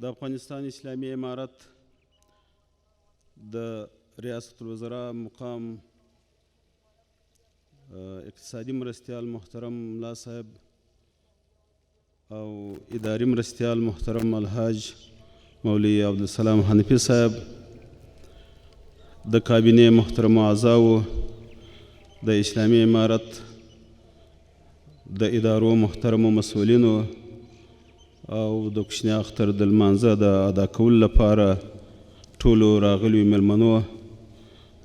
د افغانستان اسلامي امارت د ریاست الوزراء مقام اقتصادي مرستیال محترم ملا صاحب او اداري مرستیال محترم الحاج مولوي عبدالسلام حنفي صاحب، د کابینې محترم اعضاو، د اسلامي امارت د ادارو محترمو مسؤلینو او د کوچني اختر د لمانځه د ادا کولو لپاره ټولو راغلیو مېلمنو،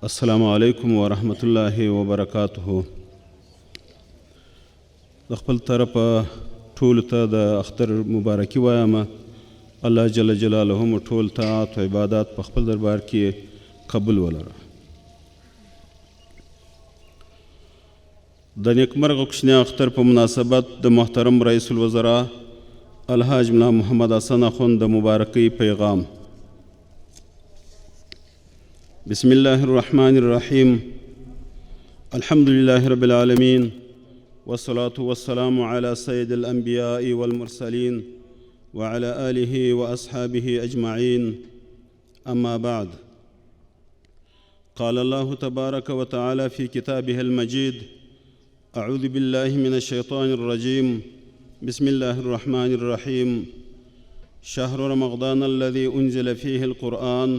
السلام علیکم ورحمت الله وبرکاته. د خپل طرفه ټولو ته د اختر مبارکي وایم. الله جل جلاله مو ټول طاعات و عبادات په خپل دربار کې قبول ولره. د نیکمرغه کوچني اختر په مناسبت د محترم رئیس الوزراء الحاج ملا محمد حسن اخوند د مبارکۍ پیغام. بسم الله الرحمن الرحیم. الحمد لله رب العالمین والصلاة والسلام على سيد الأنبياء والمرسلين وعلى آله وأصحابه أجمعين، أما بعد. قال الله تبارك وتعالى في كتابه المجيد: أعوذ بالله من الشيطان الرجيم، بسم الله الرحمن الرحيم. شهر رمضان الذي أنزل فيه القرآن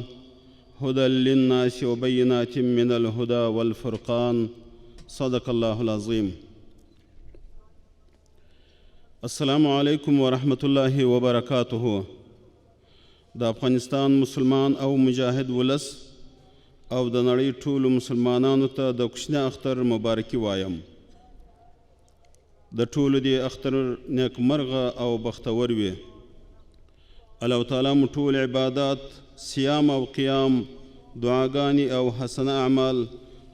هدى للناس وبينات من الهدى والفرقان، صدق الله العظيم. السلام علیکم ورحمت الله وبرکاته. د افغانستان مسلمان او مجاهد ولس او د نړۍ ټولو مسلمانانو ته د کوچني اختر مبارکي وایم. د ټولو دې اختر نیکمرغه او بختور وي. الله تعالی مو ټول عبادات، صیام او قیام، دعاګانې او حسنه اعمال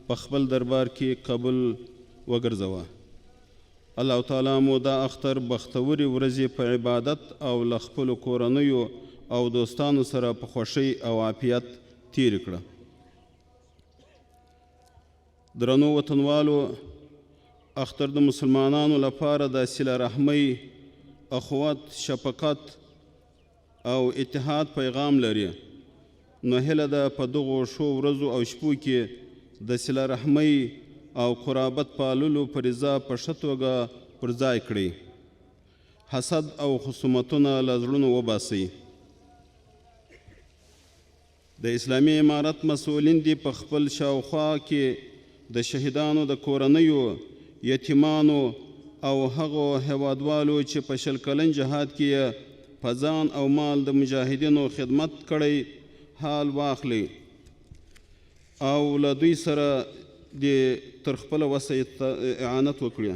په خپل دربار کې قبول وګرځوه. الله تعالی مو دا اختر بختورې ورځې په عبادت او له خپلو کورنیو او دوستانو سره په خوښۍ او عافیت تېرې کړه. درنو وطنوالو، اختر د مسلمانانو لپاره د صله رحمۍ، اخوت، شفقت او اتحاد پیغام لري. نو هیله ده په دغو ښو ورځو او شپو کې د صله رحمۍ او قرابت پاللو فریضه په ښه توګه پر ځای کړئ. حسد او خصومتونه له زړونو وباسئ. د اسلامي امارت مسؤلین دي په خپل شاوخوا کې د شهیدانو د کورنیو، یتیمانو او هغو هیوادوالو چې په 20 کلن جهاد کې په ځان او مال د مجاهدینو خدمت کړی حال واخلي او له دوی سره د تر خپله وسه اعانت وکړي.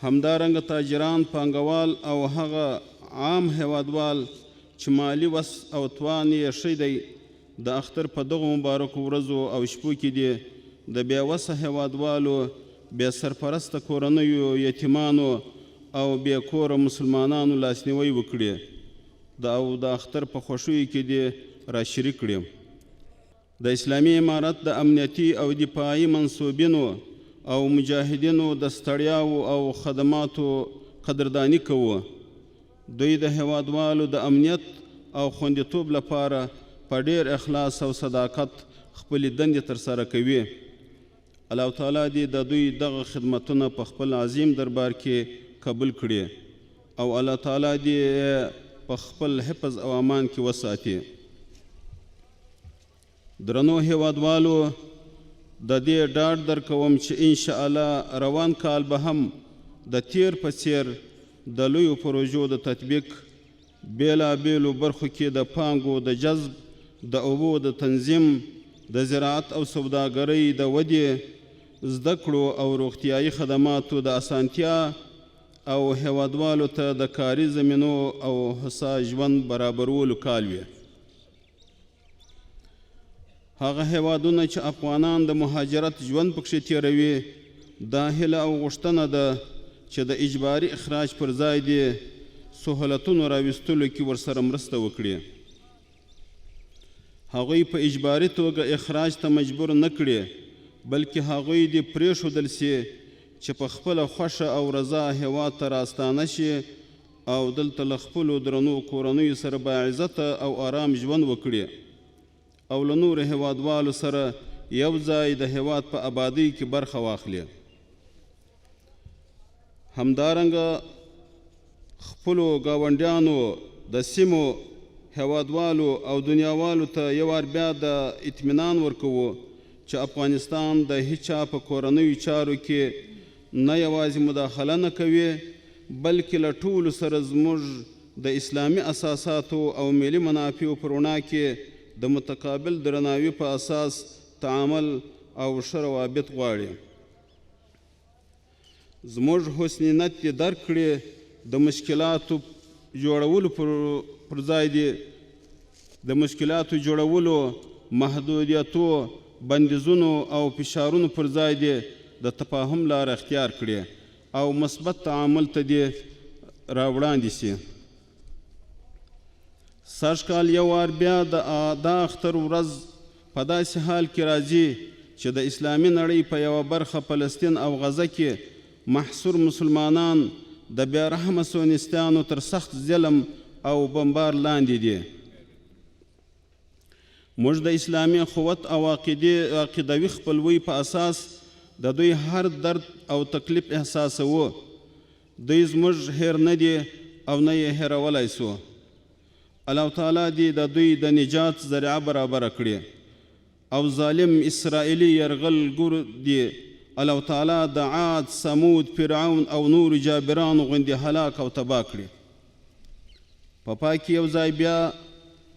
همدارنګه تاجران، پانګوال او هغه عام هیوادوال چې مالی وس او توان یې ښه دی، د اختر په دغو مبارکو ورځو او شپو کې دي د بې وسه هیوادوالو، بې سرپرسته کورنیو، یتیمانو او بې کوره مسلمانانو لاسنیوی وکړي او د اختر په خوښیو کې دي را شریک کړي. د اسلامي امارت د امنیتي او دفاعي منصوبینو او مجاهدینو د ستړیاو او خدماتو قدردانی کوو. دوی د هیوادوالو د امنیت او خوندیتوب لپاره په ډیر اخلاص او صداقت خپلې دندې ترسره کوي. الله تعالی دې د دوی دغه خدمتونه په خپل عظیم دربار کې قبول کړي او الله تعالی دې په خپل حفظ او امان کې وساتي. درنو هیوادوالو، د دې ډاډ درکوم چې انشاءالله روان کال به هم د تیر په څیر د لویو پروژو د تطبیق، بیلابیلو برخو کې د پانګو د جذب، د اوبو د تنظیم، د زراعت او سوداګرۍ د ودې، زده کړو او روغتیایي خدماتو د اسانتیا او هیوادوالو ته د کاري زمینو او هوسا ژوند برابرولو کال وي. هغه هیوادونه چې افغانان د مهاجرت ژوند پکښې تیروي، دا هیله او غوښتنه ده چې د اجباري اخراج پر ځای دې سهولتونو راویستلو کې ورسره مرسته وکړي. هغوی په اجباري توګه اخراج ته مجبور نه کړي، بلکې هغوی دې پرېښودل سي چې په خپله خوښه او رضا هیواد ته راستانه شي او دلته له خپلو درنو کورنیو سره باعزته او آرام ژوند وکړي او له نورو هیوادوالو سره یو ځای د هیواد په آبادۍ کې برخه واخلي. همدارنګه خپلو ګاونډیانو د سیمو هیوادوالو او دنیاوالو ته یو وار بیا د اطمینان ورکوو چې افغانستان د هیچا په کورنیو چارو کې نه یوازې مداخله نه کوي بلکې له ټولو سره زموږ د اسلامي اساساتو او ملي منافعو پر وړاندې کې د متقابل درناوي په اساس تعامل او ښه روابط غواړي. زموږ حسن نیت یې درک کړي د مشکلاتو جوړولو پر ځای دي د مشکلاتو جوړولو محدودیتو بندیزونو او فشارونو پر ځای دي د تفاهم لار اختیار کړي او مثبت تعامل ته دې راوړاندې سي. سږکال یو وار بیا د اختر ورځ په داسې حال کې راځي چې د اسلامي نړۍ په یوه برخه فلسطین او غزه کې محصور مسلمانان د بیا رحمه صهیونیستانو تر سخت ظلم او بمبار لاندې دي. موږ د اسلامي قوت او عقیدوي خپلوۍ په اساس د دوی هر درد او تکلیف احساسوو. دوی زموږ هیر نه دي او نه یې هیرولی سو. الله تعالی دې د دوی د نجات ذریعه برابره کړي او ظالم اسرائیلي یرغل ګور دي الله تعالی د عاد سمود فرعون او نور جابرانو غوندې هلاک او تباه کړي. په پای کې یو ځای بیا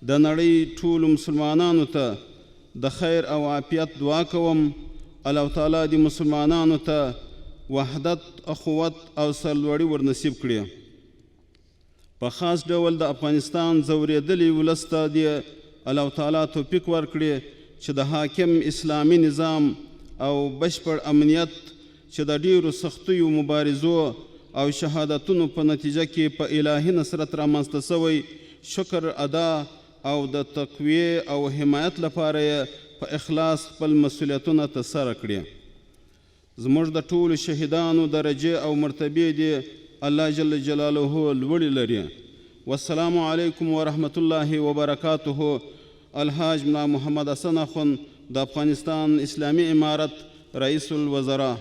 د نړۍ ټولو مسلمانانو ته د خیر او عافیت دعا کوم. الله تعالی دې مسلمانانو ته وحدت اخوت او سرلوړي ورنصیب کړي. په خاص ډول د افغانستان ځورېدلي ولس ته دې الله تعالی توفیق ورکړي چې د حاکم اسلامي نظام او بشپړ امنیت چې د ډیرو سختیو مبارزو او شهادتونو په نتیجه کې په الهي نصرت رامنځته سوی شکر ادا او د تقویې او حمایت لپاره یې په اخلاص خپل مسؤلیتونه ترسره کړي. زموږ د ټولو شهیدانو درجې او مرتبې دې الله جل جلاله لوړې لري. والسلام علیکم ورحمة الله وبرکاته. الحاج ملا محمد حسن اخوند د افغانستان اسلامي امارت رئیس الوزراء.